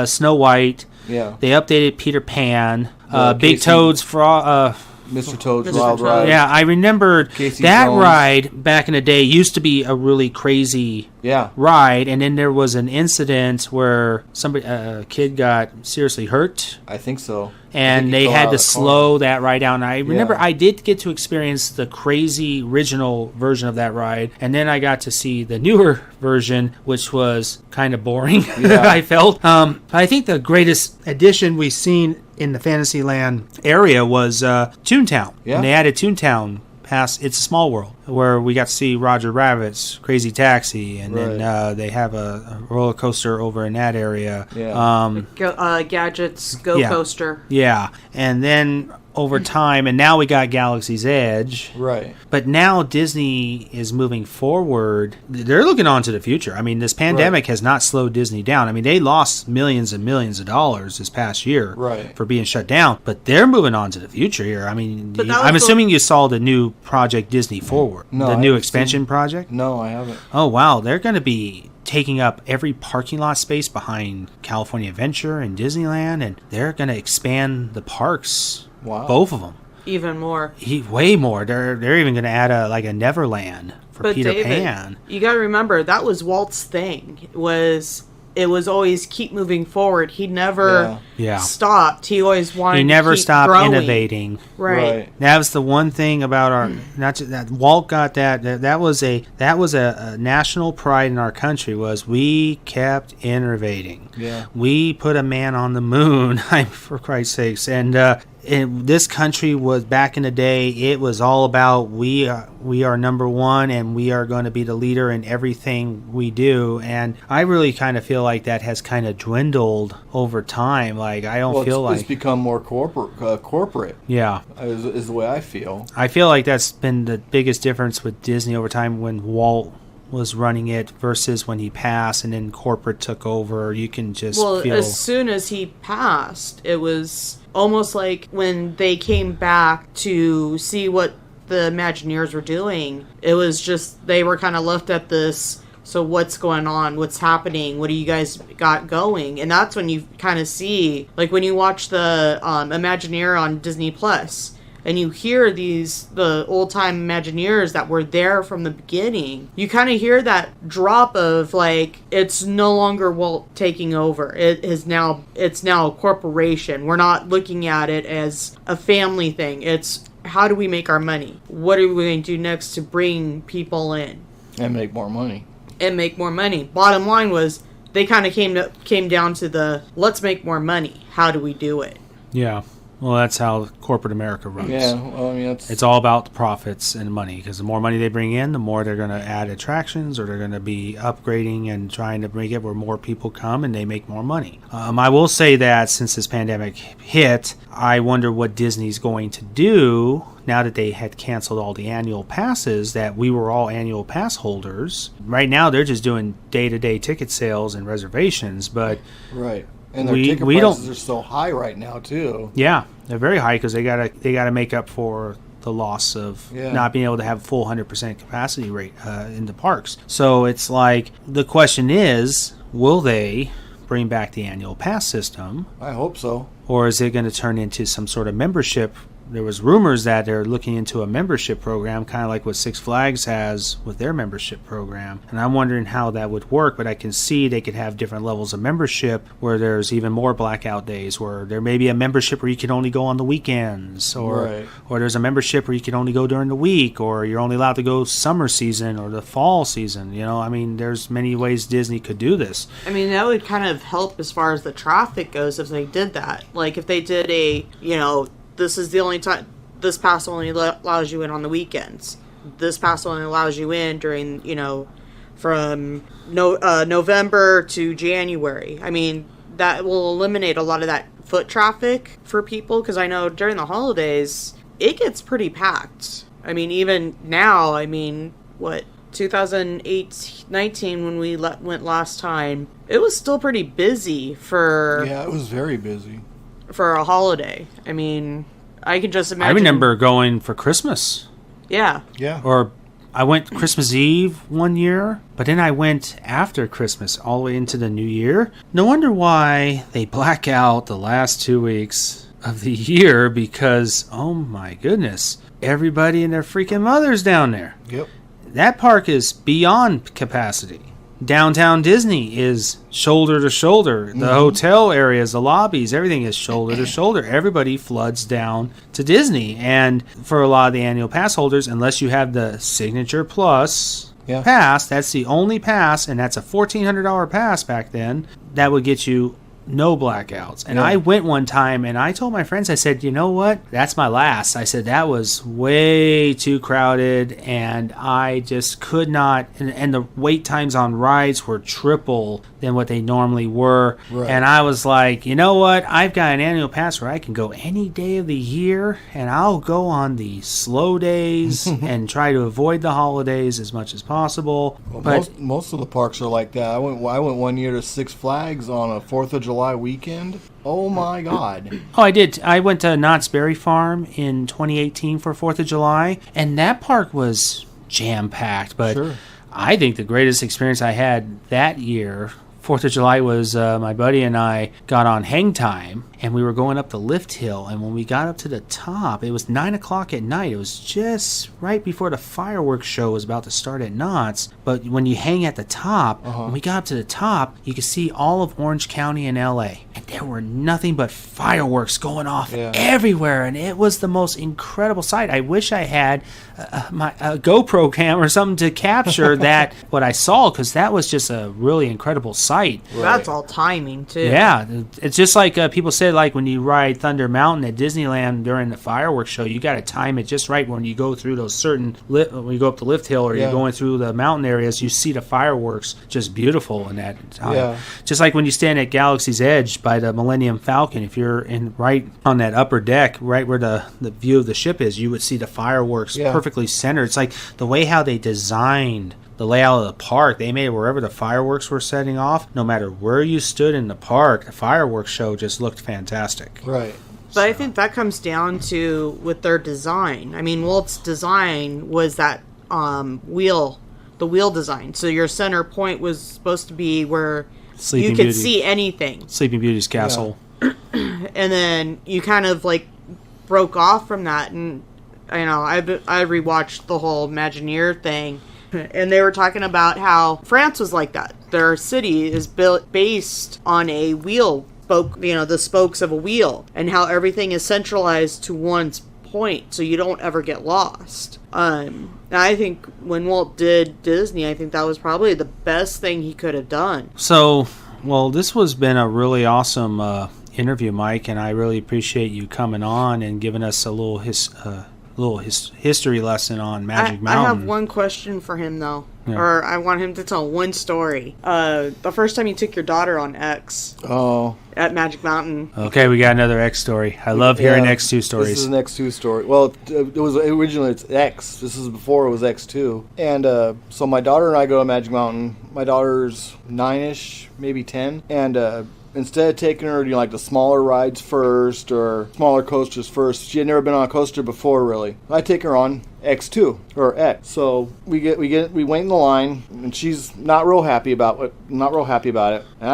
Speaker 6: Snow White.
Speaker 13: Yeah.
Speaker 6: They updated Peter Pan. Big Toad's
Speaker 13: Mr. Toad's Wild Ride.
Speaker 6: Yeah, I rememred that ride back in the day used to be a really crazy ride, and then there was an incident where a kid got seriously hurt.
Speaker 13: I think so.
Speaker 6: And they had to slow that ride down. And I remember I did get to experience the crazy original version of that ride, and then I got to see the newer version, which was kind of boring, I felt. But I think the greatest addition we've seen in the Fantasyland area was Toontown.
Speaker 13: Yeah.
Speaker 6: And they added Toontown past It's a Small World, where we got to see Roger Rabbit's Crazy Taxi, and then they have a roller coaster over in that area.
Speaker 12: Gadget's Go Coaster.
Speaker 6: Yeah, and then over time, and now we got Galaxy's Edge.
Speaker 13: Right.
Speaker 6: But now Disney is moving forward. They're looking on to the future. I mean, this pandemic has not slowed Disney down. I mean, they lost millions and millions of dollars this past year for being shut down, but they're moving on to the future here. I mean, I'm assuming you saw the new Project Disney Forward, the new expansion project?
Speaker 13: No, I haven't.
Speaker 6: Oh, wow. They're going to be taking up every parking lot space behind California Adventure and Disneyland, and they're going to expand the parks.
Speaker 13: Wow.
Speaker 6: Both of them.
Speaker 12: Even more.
Speaker 6: Way more. They're even going to add a Neverland for Peter Pan.
Speaker 12: You got to remember, that was Walt's thing. It was always keep moving forward. He never stopped. He always wanted.
Speaker 6: He never
Speaker 12: to keep
Speaker 6: stopped
Speaker 12: growing.
Speaker 6: innovating.
Speaker 12: Right.
Speaker 6: That was the one thing about our. Not just that Walt got that. That was a national pride in our country. Was we kept innovating.
Speaker 13: Yeah.
Speaker 6: We put a man on the moon. For Christ's sakes, and this country was back in the day. It was all about we are number one, and we are going to be the leader in everything we do. And I really kind of feel like that has kind of dwindled over time. Like I don't feel like
Speaker 13: it's become more corporate.
Speaker 6: Yeah,
Speaker 13: is the way I feel.
Speaker 6: I feel like that's been the biggest difference with Disney over time when Walt was running it versus when he passed and then corporate took over. You can just feel.
Speaker 12: As soon as he passed, it was almost like when they came back to see what the Imagineers were doing, it was just they were kind of left at this. So what's going on? What's happening? What do you guys got going? And that's when you kind of see, like when you watch the Imagineer on Disney Plus, and you hear the old time Imagineers that were there from the beginning, you kind of hear that drop of like, it's no longer Walt taking over. It's now a corporation. We're not looking at it as a family thing. It's, how do we make our money? What are we going to do next to bring people in?
Speaker 13: And make more money.
Speaker 12: Bottom line was, they kind of came down to the, let's make more money. How do we do it?
Speaker 6: Yeah. Well, that's how corporate America runs.
Speaker 13: Yeah, well, I mean,
Speaker 6: it's all about the profits and money, because the more money they bring in, the more they're going to add attractions, or they're going to be upgrading and trying to make it where more people come and they make more money. I will say that since this pandemic hit, I wonder what Disney's going to do now that they had canceled all the annual passes, that we were all annual pass holders. Right now, they're just doing day-to-day ticket sales and reservations, but...
Speaker 13: Right. And their ticket prices are so high right now too.
Speaker 6: Yeah, they're very high because they gotta make up for the loss of not being able to have full 100% capacity rate in the parks. So it's like, the question is, will they bring back the annual pass system?
Speaker 13: I hope so.
Speaker 6: Or is it going to turn into some sort of membership? There was rumors that they're looking into a membership program, kind of like what Six Flags has with their membership program. And I'm wondering how that would work, but I can see they could have different levels of membership where there's even more blackout days, where there may be a membership where you can only go on the weekends, or there's a membership where you can only go during the week, or you're only allowed to go summer season or the fall season. You know, I mean, there's many ways Disney could do this.
Speaker 12: I mean, that would kind of help as far as the traffic goes if they did that. Like, if they did this is the only time, this pass only allows you in on the weekends. This pass only allows you in during, from November to January. I mean, that will eliminate a lot of that foot traffic for people, because I know during the holidays, it gets pretty packed. I mean, even now, 2019 when we went last time, it was still pretty busy for...
Speaker 13: Yeah, it was very busy.
Speaker 12: For a holiday. I mean, I can just imagine.
Speaker 6: I remember going for Christmas.
Speaker 12: Yeah.
Speaker 13: Yeah.
Speaker 6: Or I went Christmas Eve one year, but then I went after Christmas all the way into the new year. No wonder why they black out the last 2 weeks of the year, because, oh my goodness, everybody and their freaking mothers down there.
Speaker 13: Yep.
Speaker 6: That park is beyond capacity. Downtown Disney is shoulder to shoulder. The hotel areas, the lobbies, everything is shoulder to shoulder. Everybody floods down to Disney. And for a lot of the annual pass holders, unless you have the Signature Plus pass, that's the only pass, and that's a $1,400 pass back then, that would get you no blackouts. And I went one time and I told my friends, I said, you know what? That's my last. I said, that was way too crowded and I just could not. And the wait times on rides were triple than what they normally were. Right. And I was like, you know what? I've got an annual pass where I can go any day of the year, and I'll go on the slow days and try to avoid the holidays as much as possible.
Speaker 13: Well, but most of the parks are like that. I went 1 year to Six Flags on a 4th of July weekend. Oh my God.
Speaker 6: Oh, I did. I went to Knott's Berry Farm in 2018 for 4th of July, and that park was jam-packed. But I think the greatest experience I had that year, 4th of July, was my buddy and I got on hang time, and we were going up the lift hill, and when we got up to the top, it was 9 o'clock at night. It was just right before the fireworks show was about to start at Knott's. But when you hang at the top, when we got up to the top, you could see all of Orange County and LA, and there were nothing but fireworks going off everywhere, and it was the most incredible sight. I wish I had my GoPro cam or something to capture that, what I saw, because that was just a really incredible sight. Right.
Speaker 12: That's all timing too.
Speaker 6: Yeah, it's just like people said, like when you ride Thunder Mountain at Disneyland during the fireworks show, you got to time it just right when you go through those certain when you go up the lift hill or you're going through the mountain areas, you see the fireworks just beautiful in that time. Yeah. Just like when you stand at Galaxy's Edge by the Millennium Falcon, if you're in right on that upper deck, right where the view of the ship is, you would see the fireworks perfectly centered. It's like the way how they designed the layout of the park. They made it wherever the fireworks were setting off, no matter where you stood in the park, the fireworks show just looked fantastic.
Speaker 13: Right.
Speaker 12: But I think that comes down to with their design. I mean, Walt's design was that the wheel design. So your center point was supposed to be where you could see anything.
Speaker 6: Sleeping Beauty's castle.
Speaker 12: Yeah. And then you kind of like broke off from that. And I rewatched the whole Imagineer thing, and they were talking about how France was like that. Their city is built based on a wheel spoke, the spokes of a wheel, and how everything is centralized to one point, so you don't ever get lost. I think when Walt did Disney, I think that was probably the best thing he could have done.
Speaker 6: So, well, this has been a really awesome interview, Mike, and I really appreciate you coming on and giving us a little history lesson on Magic Mountain.
Speaker 12: I have one question for him, though. Yeah. Or I want him to tell one story. The first time you took your daughter on X.
Speaker 13: Oh.
Speaker 12: At Magic Mountain.
Speaker 6: Okay, we got another X story. I love hearing X2 stories.
Speaker 13: This is an X2 story. Well, it was originally it's X. This is before it was X2. And so my daughter and I go to Magic Mountain. My daughter's 9-ish, maybe 10. And instead of taking her to like the smaller rides first or smaller coasters first, she had never been on a coaster before, really. I take her on X2 or X. So we wait in the line, and she's not real happy about it. And I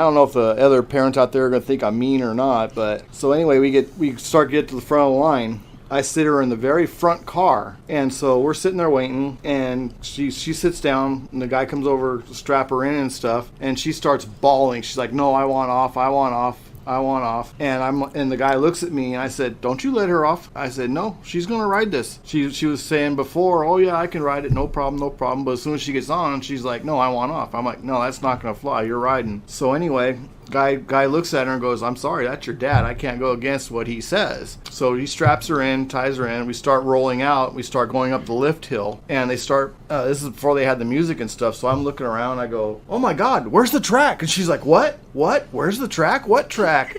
Speaker 13: don't know if the other parents out there are gonna think I'm mean or not, but so anyway, we start to get to the front of the line. I sit her in the very front car, and so we're sitting there waiting, and she sits down, and the guy comes over to strap her in and stuff, and she starts bawling. She's like, "No, I want off. And the guy looks at me, and I said, "Don't you let her off." I said, "No, she's gonna ride this." She was saying before, "Oh yeah, I can ride it, no problem." But as soon as she gets on, she's like, "No, I want off." I'm like, "No, that's not gonna fly. You're riding." So anyway, guy looks at her and goes, "I'm sorry, that's your dad. I can't go against what he says." So he straps her in, ties her in. We start rolling out. We start going up the lift hill, and they start. This is before they had the music and stuff. So I'm looking around. I go, "Oh my God, where's the track?" And she's like, "What? Where's the track? What track?"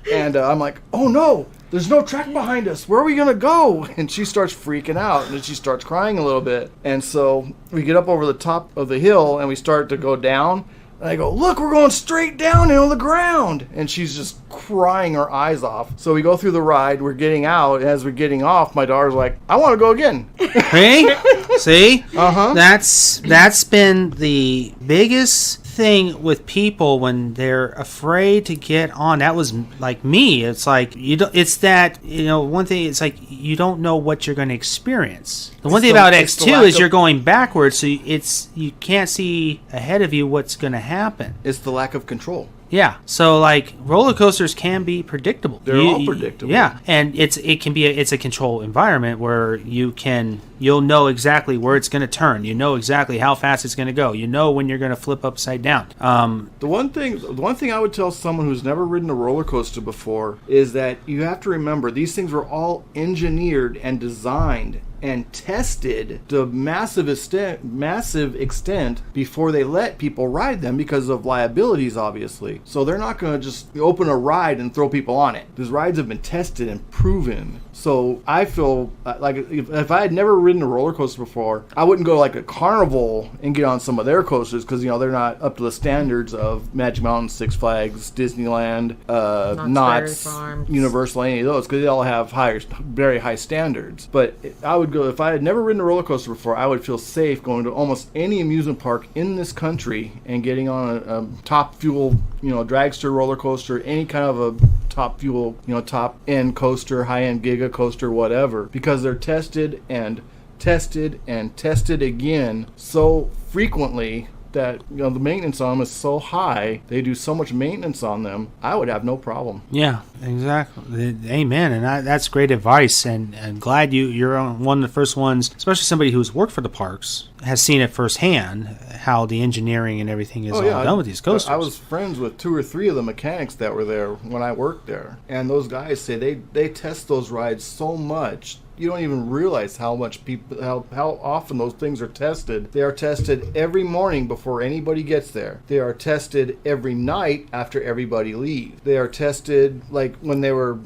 Speaker 13: And I'm like, "Oh no, there's no track behind us. Where are we gonna go?" And she starts freaking out, and then she starts crying a little bit. And so we get up over the top of the hill, and we start to go down. And I go, "Look, we're going straight down on the ground." And she's just crying her eyes off. So we go through the ride. We're getting out. And as we're getting off, my daughter's like, "I want to go again."
Speaker 6: Hey? See?
Speaker 13: Uh-huh.
Speaker 6: That's been the biggest thing with people when they're afraid to get on. That was like me. It's like one thing, it's like you don't know what you're going to experience. The one thing about X2 is you're going backwards, so you can't see ahead of you what's going to happen.
Speaker 13: It's the lack of control.
Speaker 6: Yeah, so like roller coasters can be predictable.
Speaker 13: They're all predictable.
Speaker 6: Yeah, and it's a controlled environment where you'll know exactly where it's going to turn. You know exactly how fast it's going to go. You know when you're going to flip upside down.
Speaker 13: The one thing I would tell someone who's never ridden a roller coaster before is that you have to remember these things were all engineered and designed and tested to massive extent before they let people ride them because of liabilities, obviously. So they're not going to just open a ride and throw people on it. These rides have been tested and proven. So I feel like if I had never ridden a roller coaster before, I wouldn't go like a Carnival and get on some of their coasters because they're not up to the standards of Magic Mountain, Six Flags, Disneyland, Knott's, Universal, any of those, because they all have very high standards. But I would go, if I had never ridden a roller coaster before, I would feel safe going to almost any amusement park in this country and getting on a top fuel, dragster roller coaster, any kind of a top fuel, top end coaster, high end giga coaster, whatever, because they're tested and tested and tested again so frequently that the maintenance on them is so high. They do so much maintenance on them. I would have no problem.
Speaker 6: Yeah, exactly. Amen. And that's great advice. And glad you're one of the first ones, especially somebody who's worked for the parks, has seen it firsthand how the engineering and everything is all done with these coasters.
Speaker 13: I was friends with 2 or 3 of the mechanics that were there when I worked there, and those guys say they test those rides so much. You don't even realize how often those things are tested. They are tested every morning before anybody gets there. They are tested every night after everybody leaves. They are tested like when they were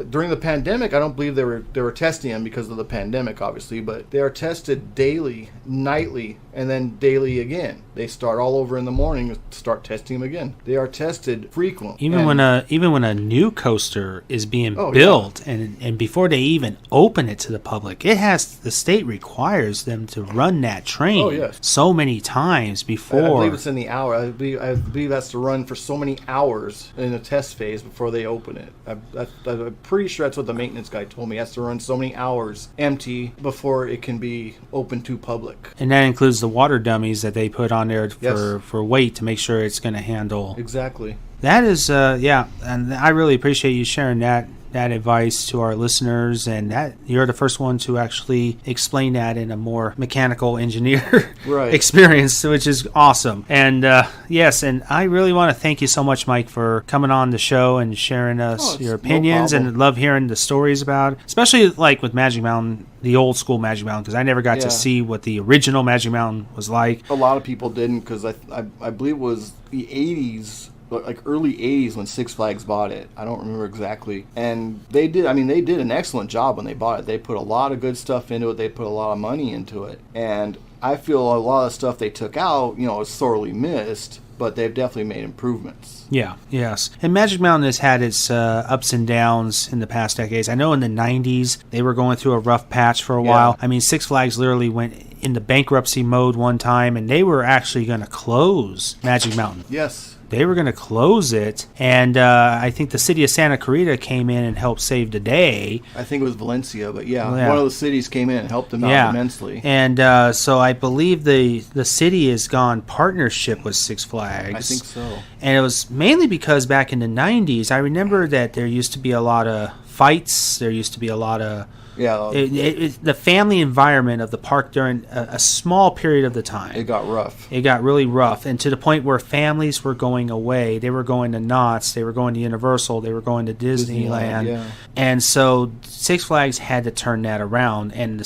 Speaker 13: during the pandemic. I don't believe they were testing them because of the pandemic, obviously, but they are tested daily, nightly, and then daily again. They start all over in the morning and start testing them again. They are tested frequently.
Speaker 6: Even when a new coaster is being built and before they even open it, it to the public. The state requires them to run that train so many times before.
Speaker 13: I believe it's in the hour. I believe that's to run for so many hours in the test phase before they open it. I'm pretty sure that's what the maintenance guy told me. It has to run so many hours empty before it can be open to public.
Speaker 6: And that includes the water dummies that they put on there for weight to make sure it's going to handle.
Speaker 13: Exactly.
Speaker 6: That is, and I really appreciate you sharing that advice to our listeners, and that you're the first one to actually explain that in a more mechanical engineer experience, which is awesome. And yes, and I really want to thank you so much, Mike, for coming on the show and sharing us your opinions, and love hearing the stories about it, especially like with Magic Mountain, the old school Magic Mountain, because I never got to see what the original Magic Mountain was like.
Speaker 13: A lot of people didn't, because I believe it was the 80s, like early 80s when Six Flags bought it. I don't remember exactly. And they did an excellent job when they bought it. They put a lot of good stuff into it. They put a lot of money into it. And I feel a lot of stuff they took out, is sorely missed, but they've definitely made improvements.
Speaker 6: Yeah, yes. And Magic Mountain has had its ups and downs in the past decades. I know in the 90s, they were going through a rough patch for a while. I mean, Six Flags literally went into bankruptcy mode one time, and they were actually going to close Magic Mountain.
Speaker 13: Yes.
Speaker 6: They were going to close it, and I think the city of Santa Clarita came in and helped save the day.
Speaker 13: I think it was Valencia, but one of the cities came in and helped them out immensely.
Speaker 6: And so I believe the city has gone partnership with Six Flags.
Speaker 13: I think so.
Speaker 6: And it was mainly because back in the 90s, I remember that there used to be a lot of fights. There used to be a lot of... the family environment of the park during a small period of the time.
Speaker 13: It got rough.
Speaker 6: It got really rough, and to the point where families were going away. They were going to Knott's, they were going to Universal, they were going to Disneyland. And so Six Flags had to turn that around, and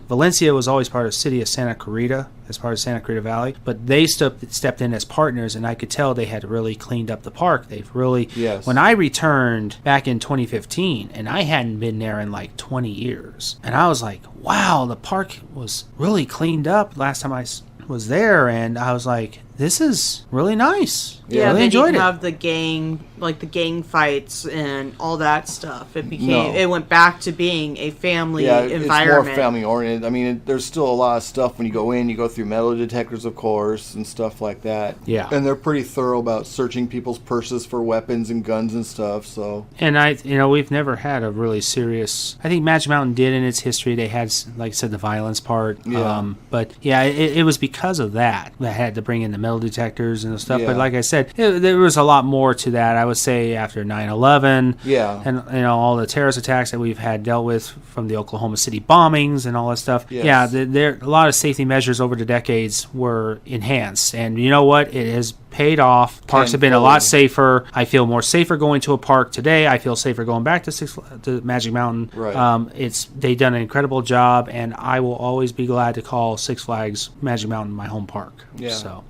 Speaker 6: Valencia was always part of the city of Santa Clarita, as part of Santa Clarita Valley, but they stepped in as partners, and I could tell they had really cleaned up the park. They've really... When I returned back in 2015, and I hadn't been there in like 20 years, and I was like, wow, the park was really cleaned up last time I was there, and I was like, this is really nice.
Speaker 12: Yeah,
Speaker 6: really
Speaker 12: they
Speaker 6: enjoyed
Speaker 12: didn't
Speaker 6: it.
Speaker 12: have the gang fights and all that stuff. It went back to being a family environment.
Speaker 13: It's more family oriented. I mean, there's still a lot of stuff when you go in. You go through metal detectors, of course, and stuff like that.
Speaker 6: Yeah,
Speaker 13: and they're pretty thorough about searching people's purses for weapons and guns and stuff. So,
Speaker 6: and we've never had a really serious. I think Magic Mountain did in its history. They had, like I said, the violence part.
Speaker 13: Yeah.
Speaker 6: But yeah, it was because of that had to bring in the metal detectors and stuff. But like I said, there was a lot more to that. I would say after 9/11, and all the terrorist attacks that we've had dealt with from the Oklahoma City bombings and all that stuff.
Speaker 13: Yes.
Speaker 6: There a lot of safety measures over the decades were enhanced, and you know what? It has paid off. Parks have been a lot safer. I feel more safer going to a park today. I feel safer going back to Magic Mountain.
Speaker 13: Right.
Speaker 6: They've done an incredible job, and I will always be glad to call Six Flags Magic Mountain my home park.
Speaker 13: Yeah.
Speaker 6: So.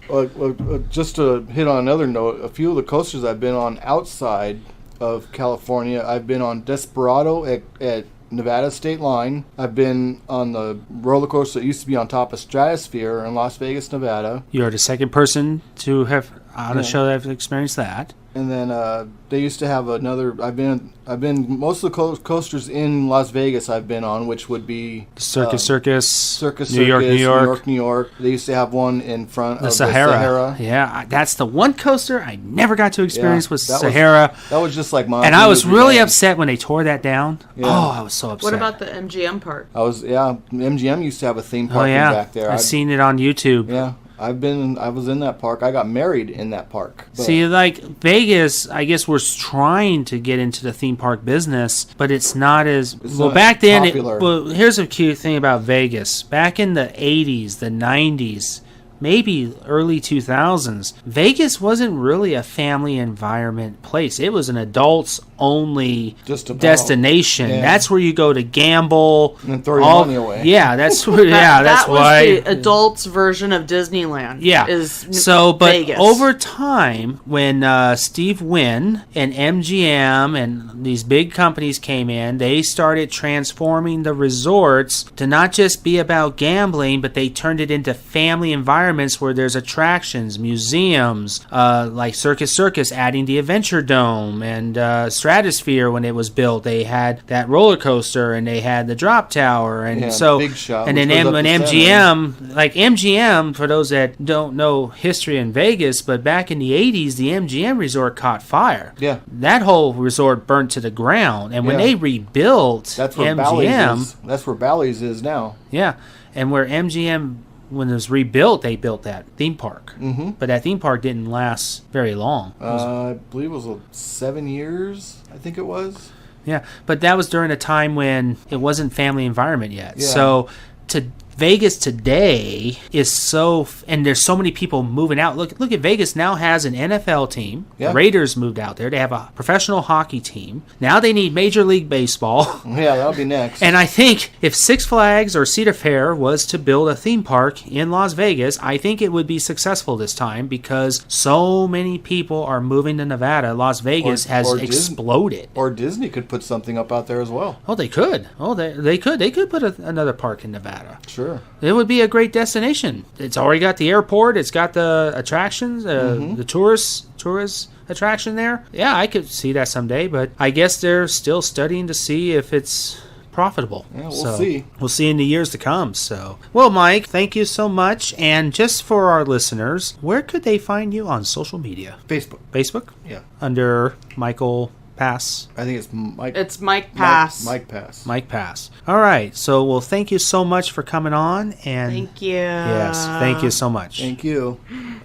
Speaker 13: Just to hit on another note, a few of the coasters I've been on outside of California, I've been on Desperado at Nevada State Line. I've been on the roller coaster that used to be on top of Stratosphere in Las Vegas, Nevada.
Speaker 6: You're the second person to have on a show that have experienced that.
Speaker 13: And then they used to have another. I've been most of the coasters in Las Vegas. I've been on, which would be
Speaker 6: Circus,
Speaker 13: New
Speaker 6: York.
Speaker 13: They used to have one in front of the
Speaker 6: Sahara. Yeah, that's the one coaster I never got to experience was Sahara.
Speaker 13: That was just like mine.
Speaker 6: And I was really upset when they tore that down. Yeah. Oh, I was so upset.
Speaker 12: What about the MGM park?
Speaker 13: MGM used to have a theme park back there.
Speaker 6: I've seen it on YouTube.
Speaker 13: Yeah. I was in that park. I got married in that park.
Speaker 6: See, like Vegas, I guess we're trying to get into the theme park business, but it's not as back then. Here's a cute thing about Vegas. Back in the 80s, the 90s, maybe early 2000s, Vegas wasn't really a family environment place. It was an adults only destination. Yeah. That's where you go to gamble
Speaker 13: and throw your money away.
Speaker 6: Yeah, that's where. That's
Speaker 12: why the adults version of Disneyland.
Speaker 6: Yeah, but
Speaker 12: Vegas.
Speaker 6: Over time, when Steve Wynn and MGM and these big companies came in, they started transforming the resorts to not just be about gambling, but they turned it into family environment environments where there's attractions, museums, like Circus adding the Adventure Dome, and Stratosphere when it was built. They had that roller coaster, and they had the drop tower, and
Speaker 13: Big Shot,
Speaker 6: and then when MGM, like MGM, for those that don't know history in Vegas, but back in the 80s, the MGM resort caught fire.
Speaker 13: Yeah.
Speaker 6: That whole resort burnt to the ground, and when they rebuilt
Speaker 13: that's where
Speaker 6: MGM,
Speaker 13: that's where Bally's is now.
Speaker 6: Yeah, and where MGM, when it was rebuilt, they built that theme park. Mm-hmm. But that theme park didn't last very long.
Speaker 13: I believe it was 7 years, I think it was.
Speaker 6: Yeah, but that was during a time when it wasn't family environment yet.
Speaker 13: Yeah.
Speaker 6: So Vegas today is and there's so many people moving out. Look at Vegas now has an NFL team.
Speaker 13: Yeah.
Speaker 6: Raiders moved out there. They have a professional hockey team. Now they need Major League Baseball.
Speaker 13: Yeah, that'll be next.
Speaker 6: And I think if Six Flags or Cedar Fair was to build a theme park in Las Vegas, I think it would be successful this time because so many people are moving to Nevada. Las Vegas has exploded.
Speaker 13: Or Disney could put something up out there as well.
Speaker 6: Oh, they could. Oh, they could. They could put another park in Nevada.
Speaker 13: Sure.
Speaker 6: It would be a great destination. It's already got the airport. It's got the attractions, the tourist attraction there. Yeah, I could see that someday, but I guess they're still studying to see if it's profitable.
Speaker 13: Yeah, we'll see.
Speaker 6: We'll see in the years to come. So, well, Mike, thank you so much. And just for our listeners, where could they find you on social media? Facebook?
Speaker 13: Yeah.
Speaker 6: Under Michael Pass.
Speaker 13: I think it's Mike.
Speaker 12: It's Mike Pass.
Speaker 13: Mike Pass.
Speaker 6: Mike Pass. All right. So, well, thank you so much for coming on. And
Speaker 12: thank you.
Speaker 6: Yes, thank you so much.
Speaker 13: Thank you.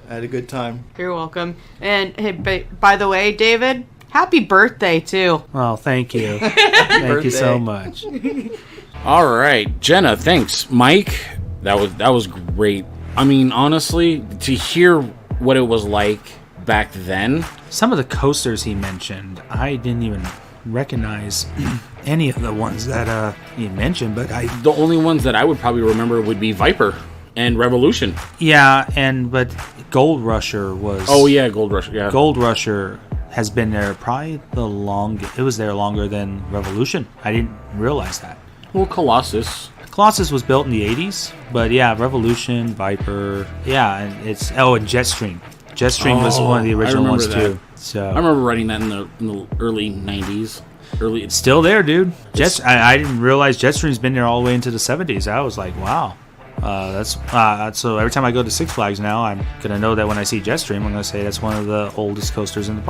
Speaker 13: I had a good time.
Speaker 12: You're welcome. And hey, by the way, David, happy birthday too.
Speaker 6: Oh, thank you. Thank you so much.
Speaker 5: All right, Jenna. Thanks, Mike. That was great. I mean, honestly, to hear what it was like back then.
Speaker 6: Some of the coasters he mentioned, I didn't even recognize any of the ones that he mentioned, but
Speaker 5: the only ones that I would probably remember would be Viper and Revolution.
Speaker 6: Yeah, but Gold Rusher was...
Speaker 5: Oh, yeah, Gold Rusher, yeah.
Speaker 6: Gold Rusher has been there probably the longest. It was there longer than Revolution. I didn't realize that.
Speaker 5: Well, Colossus
Speaker 6: was built in the 80s, but yeah, Revolution, Viper, yeah, and and Jetstream. Jetstream was one of the original ones too. So
Speaker 5: I remember writing that in the early 90s.
Speaker 6: It's still there, dude. I didn't realize Jetstream's been there all the way into the 70s. I was like, wow. So every time I go to Six Flags now, I'm gonna know that when I see Jetstream, I'm gonna say that's one of the oldest coasters in the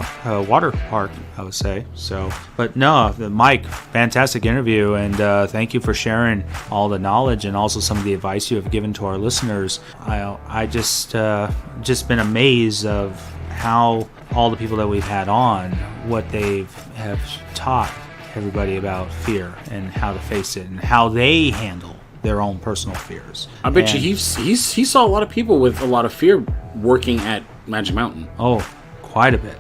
Speaker 6: water park, I would say. So, but no, Mike, fantastic interview, and thank you for sharing all the knowledge and also some of the advice you have given to our listeners. I just been amazed of how all the people that we've had on, what they have taught everybody about fear and how to face it and how they handle their own personal fears.
Speaker 5: I bet you he saw a lot of people with a lot of fear working at Magic Mountain.
Speaker 6: Oh, quite a bit,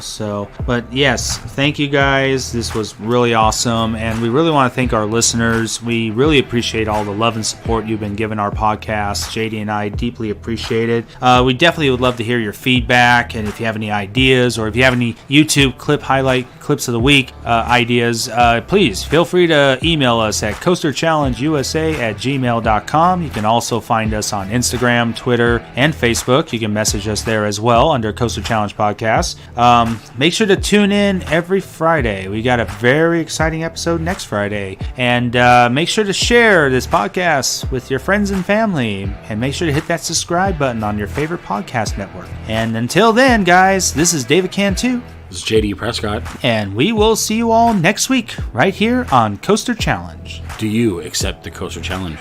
Speaker 6: so, but yes, thank you guys. This was really awesome, and we really want to thank our listeners. We really appreciate all the love and support you've been giving our podcast. JD and I deeply appreciate it. We definitely would love to hear your feedback, and if you have any ideas, or if you have any YouTube highlight clips of the week ideas, please feel free to email us at coasterchallengeusa@gmail.com. You can also find us on Instagram, Twitter, and Facebook. You can message us there as well under Coaster Challenge Podcast. Make sure to tune in every Friday. We got a very exciting episode next Friday. And make sure to share this podcast with your friends and family. And make sure to hit that subscribe button on your favorite podcast network. And until then, guys, this is David Cantu.
Speaker 5: This is JD Prescott.
Speaker 6: And we will see you all next week right here on Coaster Challenge.
Speaker 5: Do you accept the Coaster Challenge?